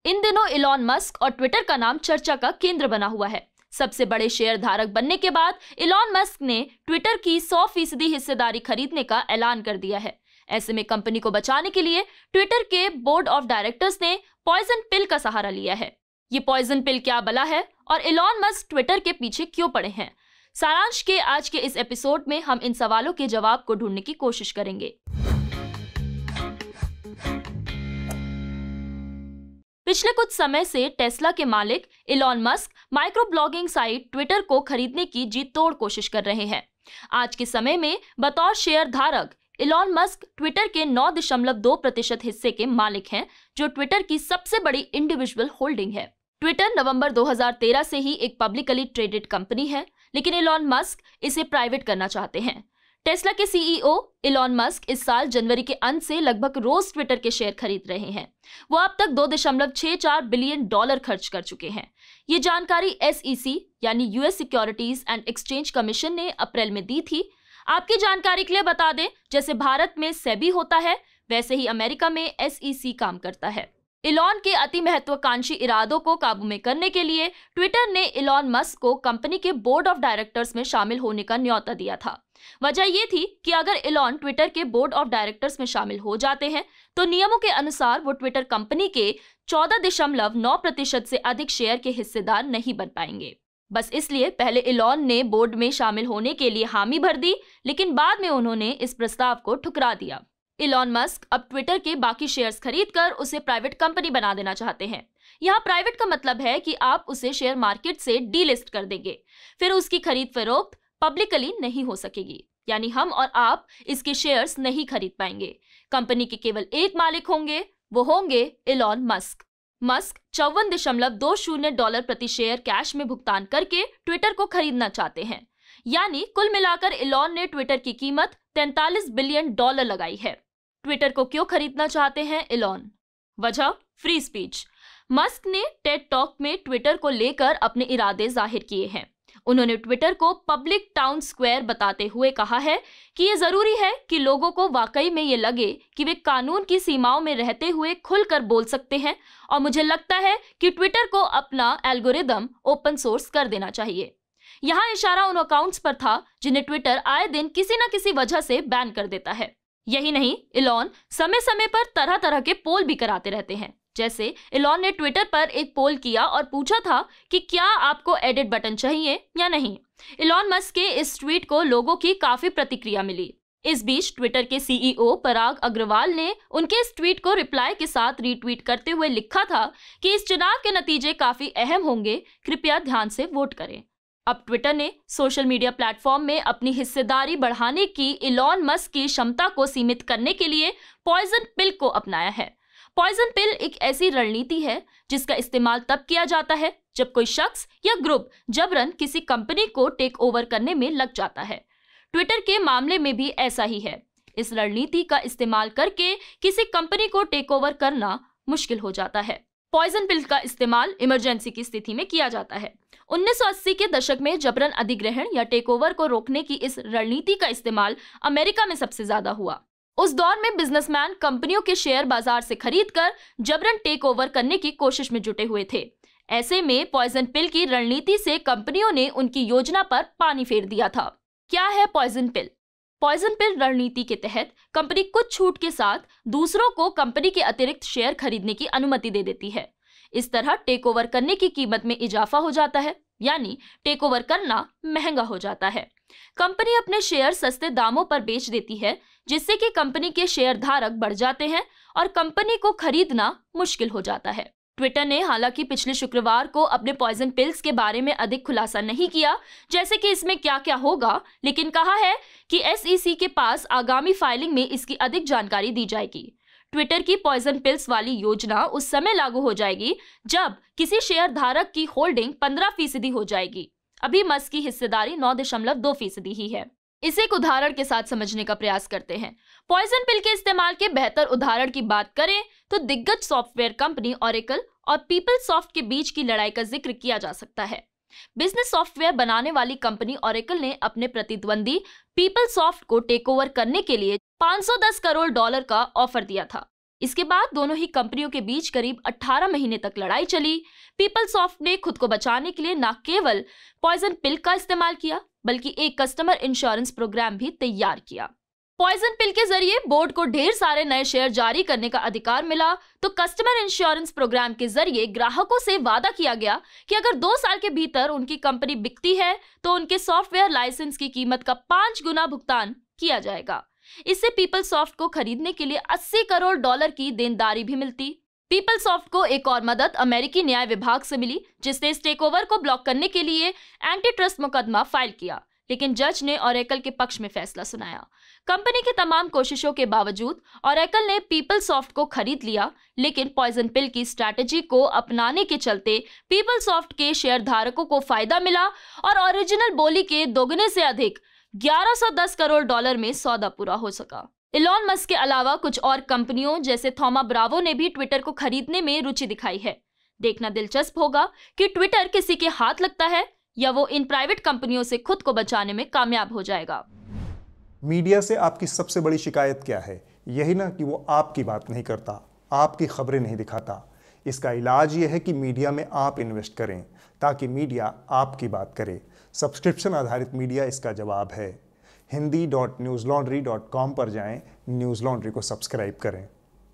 इन दिनों Elon Musk और Twitter का नाम चर्चा का केंद्र बना हुआ है। सबसे बड़े शेयर धारक बनने के बाद इलॉन मस्क ने ट्विटर की 100% हिस्सेदारी खरीदने का ऐलान कर दिया है। ऐसे में कंपनी को बचाने के लिए ट्विटर के बोर्ड ऑफ डायरेक्टर्स ने पॉइजन पिल का सहारा लिया है। ये पॉइजन पिल क्या बला है और इलॉन मस्क ट्विटर के पीछे क्यों पड़े हैं? सारांश के आज के इस एपिसोड में हम इन सवालों के जवाब को ढूंढने की कोशिश करेंगे। पिछले कुछ समय से टेस्ला के मालिक Elon Musk micro blogging site Twitter को खरीदने की जी तोड़ कोशिश कर रहे हैं। आज के समय में बतौर शेयर धारक इलॉन मस्क ट्विटर के 9.2% हिस्से के मालिक हैं, जो ट्विटर की सबसे बड़ी इंडिविजुअल होल्डिंग है। ट्विटर नवंबर 2013 से ही एक पब्लिकली ट्रेडेड कंपनी है, लेकिन इलॉन मस्क इसे प्राइवेट करना चाहते हैं। टेस्ला के सीईओ इलॉन मस्क इस साल जनवरी के अंत से लगभग रोज ट्विटर के शेयर खरीद रहे हैं। वो अब तक $2.64 बिलियन खर्च कर चुके हैं। ये जानकारी SEC यानी US securities and exchange commission ने अप्रैल में दी थी। आपकी जानकारी के लिए बता दें, जैसे भारत में सेबी होता है, वैसे ही अमेरिका में SEC काम करता है। इलॉन के अति महत्वाकांक्षी इरादों को काबू में करने के लिए ट्विटर ने इलॉन मस्क को कंपनी के बोर्ड ऑफ डायरेक्टर्स में शामिल होने का न्योता दिया था। वजह ये थी कि अगर इलॉन ट्विटर के बोर्ड ऑफ डायरेक्टर्स में शामिल हो जाते हैं तो नियमों के अनुसार वो ट्विटर कंपनी के 14.9% से अधिक शेयर के हिस्सेदार नहीं बन पाएंगे। बस इसलिए पहले इलॉन ने बोर्ड में शामिल होने के लिए हामी भर दी, लेकिन बाद में उन्होंने इस प्रस्ताव को ठुकरा दिया। इलॉन मस्क अब ट्विटर के बाकी शेयर्स खरीदकर उसे प्राइवेट कंपनी बना देना चाहते हैं। यहाँ प्राइवेट का मतलब है कि आप उसे शेयर मार्केट से डीलिस्ट कर देंगे, फिर उसकी खरीद फरोख्त पब्लिकली नहीं हो सकेगी, यानी हम और आप इसके शेयर्स नहीं खरीद पाएंगे। कंपनी के केवल एक मालिक होंगे, वो होंगे इलॉन मस्क। मस्क $54.20 प्रति शेयर कैश में भुगतान करके ट्विटर को खरीदना चाहते हैं। यानी कुल मिलाकर इलॉन ने ट्विटर की कीमत $43 बिलियन लगाई है। ट्विटर को क्यों खरीदना चाहते हैं इलॉन? वजह फ्री स्पीच। मस्क ने टेड टॉक में ट्विटर को लेकर अपने इरादे जाहिर किए हैं। उन्होंने ट्विटर को पब्लिक टाउन स्क्वायर बताते हुए कहा है कि ये जरूरी है कि लोगों को वाकई में ये लगे कि वे कानून की सीमाओं में रहते हुए खुलकर बोल सकते हैं, और मुझे लगता है कि ट्विटर को अपना एल्गोरिदम ओपन सोर्स कर देना चाहिए। यहाँ इशारा उन अकाउंट्स पर था जिन्हें ट्विटर आए दिन किसी न किसी वजह से बैन कर देता है। यही नहीं, इलॉन समय समय पर तरह तरह के पोल भी कराते रहते हैं। जैसे इलॉन ने ट्विटर पर एक पोल किया और पूछा था कि क्या आपको एडिट बटन चाहिए या नहीं। इलॉन मस्क के इस ट्वीट को लोगों की काफी प्रतिक्रिया मिली। इस बीच ट्विटर के सीईओ पराग अग्रवाल ने उनके इस ट्वीट को रिप्लाई के साथ रीट्वीट करते हुए लिखा था कि इस चुनाव के नतीजे काफी अहम होंगे, कृपया ध्यान से वोट करें। अब ट्विटर ने सोशल मीडिया प्लेटफॉर्म में अपनी हिस्सेदारी बढ़ाने की इलॉन मस्क की क्षमता को सीमित करने के लिए पॉइजन पिल को अपनाया है। पॉइजन पिल एक ऐसी रणनीति है जिसका इस्तेमाल तब किया जाता है जब कोई शख्स या ग्रुप जबरन किसी कंपनी को टेक ओवर करने में लग जाता है। ट्विटर के मामले में भी ऐसा ही है। इस रणनीति का इस्तेमाल करके किसी कंपनी को टेक ओवर करना मुश्किल हो जाता है। पॉइजन पिल का इस्तेमाल इमरजेंसी की स्थिति में किया जाता है। 1980 के दशक में जबरन अधिग्रहण या टेक ओवर को रोकने की इस रणनीति का इस्तेमाल अमेरिका में सबसे ज्यादा हुआ। उस दौर में बिजनेसमैन कंपनियों के शेयर बाजार से खरीदकर जबरन टेक ओवर करने की कोशिश में जुटे हुए थे। ऐसे में पॉइजन पिल की रणनीति से कंपनियों ने उनकी योजना पर पानी फेर दिया था। क्या है पॉइजन पिल? पॉइजन पिल रणनीति के तहत कंपनी कुछ छूट के साथ दूसरों को कंपनी के अतिरिक्त शेयर खरीदने की अनुमति दे देती है। इस तरह टेक ओवर करने की कीमत में इजाफा हो जाता है, यानी टेक ओवर करना महंगा हो जाता है। कंपनी अपने शेयर सस्ते दामों पर बेच देती है, जिससे कि कंपनी के शेयर धारक बढ़ जाते हैं और कंपनी को खरीदना मुश्किल हो जाता है। ट्विटर ने हालांकि पिछले शुक्रवार को अपने पॉइजन पिल्स के बारे में अधिक खुलासा नहीं किया, जैसे कि इसमें क्या क्या होगा, लेकिन कहा है कि SEC के पास आगामी फाइलिंग में इसकी अधिक जानकारी दी जाएगी। ट्विटर की पॉइजन पिल्स वाली योजना उस समय लागू हो जाएगी जब किसी शेयर धारक की होल्डिंग 15% हो जाएगी। अभी मस्क की हिस्सेदारी 9.2% ही है। इसे एक उदाहरण के साथ समझने का प्रयास करते हैं। पॉइजन पिल के इस्तेमाल के बेहतर उदाहरण की बात करें तो दिग्गज सॉफ्टवेयर कंपनी ओरेकल और पीपलसॉफ्ट के बीच की लड़ाई का जिक्र किया जा सकता है। बिजनेस सॉफ्टवेयर बनाने वाली कंपनी ओरेकल ने अपने प्रतिद्वंदी पीपलसॉफ्ट को टेक ओवर करने के लिए $510 करोड़ का ऑफर दिया था। इसके बाद दोनों ही कंपनियों के बीच करीब 18 महीने तक लड़ाई चली। पीपलसॉफ्ट ने खुद को बचाने के लिए न केवल पॉइजन पिल का इस्तेमाल किया, बल्कि एक कस्टमर इंश्योरेंस प्रोग्राम भी तैयार किया। पॉइजन पिल के जरिए बोर्ड को ढेर सारे नए शेयर जारी करने का अधिकार मिला, तो कस्टमर इंश्योरेंस प्रोग्राम के जरिए ग्राहकों से वादा किया गया कि अगर 2 साल के भीतर उनकी कंपनी बिकती है तो उनके सॉफ्टवेयर लाइसेंस की कीमत का 5 गुना भुगतान किया जाएगा। इससे पीपलसॉफ्ट को खरीदने के लिए $80 करोड़ की देनदारी भी मिलती। पीपलसॉफ्ट को एक और मदद अमेरिकी न्याय विभाग से मिली, जिसने इस टेकओवर को ब्लॉक करने के लिए एंटी ट्रस्ट मुकदमा फाइल किया, लेकिन जज ने ओरेकल के पक्ष में फैसला सुनाया। कंपनी की तमाम कोशिशों के बावजूद ओरेकल ने पीपलसॉफ्ट को खरीद लिया, लेकिन पॉइजन पिल की स्ट्रैटेजी को अपनाने के चलते पीपलसॉफ्ट के शेयरधारकों को फायदा मिला और ओरिजिनल बोली के दोगुने से अधिक $1110 करोड़ में सौदा पूरा हो सका। इलॉन मस्क के अलावा कुछ और कंपनियों जैसे थॉमा ब्रावो ने भी ट्विटर को खरीदने में रुचि दिखाई है। देखना दिलचस्प होगा कि ट्विटर किसी के हाथ लगता है या वो इन प्राइवेट कंपनियों से खुद को बचाने में कामयाब हो जाएगा। मीडिया से आपकी सबसे बड़ी शिकायत क्या है? यही ना कि वो आपकी बात नहीं करता, आपकी खबरें नहीं दिखाता। इसका इलाज ये है कि मीडिया में आप इन्वेस्ट करें ताकि मीडिया आपकी बात करे। सब्सक्रिप्शन आधारित मीडिया इसका जवाब है। hindi.newslaundry.com पर जाएं, न्यूज़ लॉन्ड्री को सब्सक्राइब करें।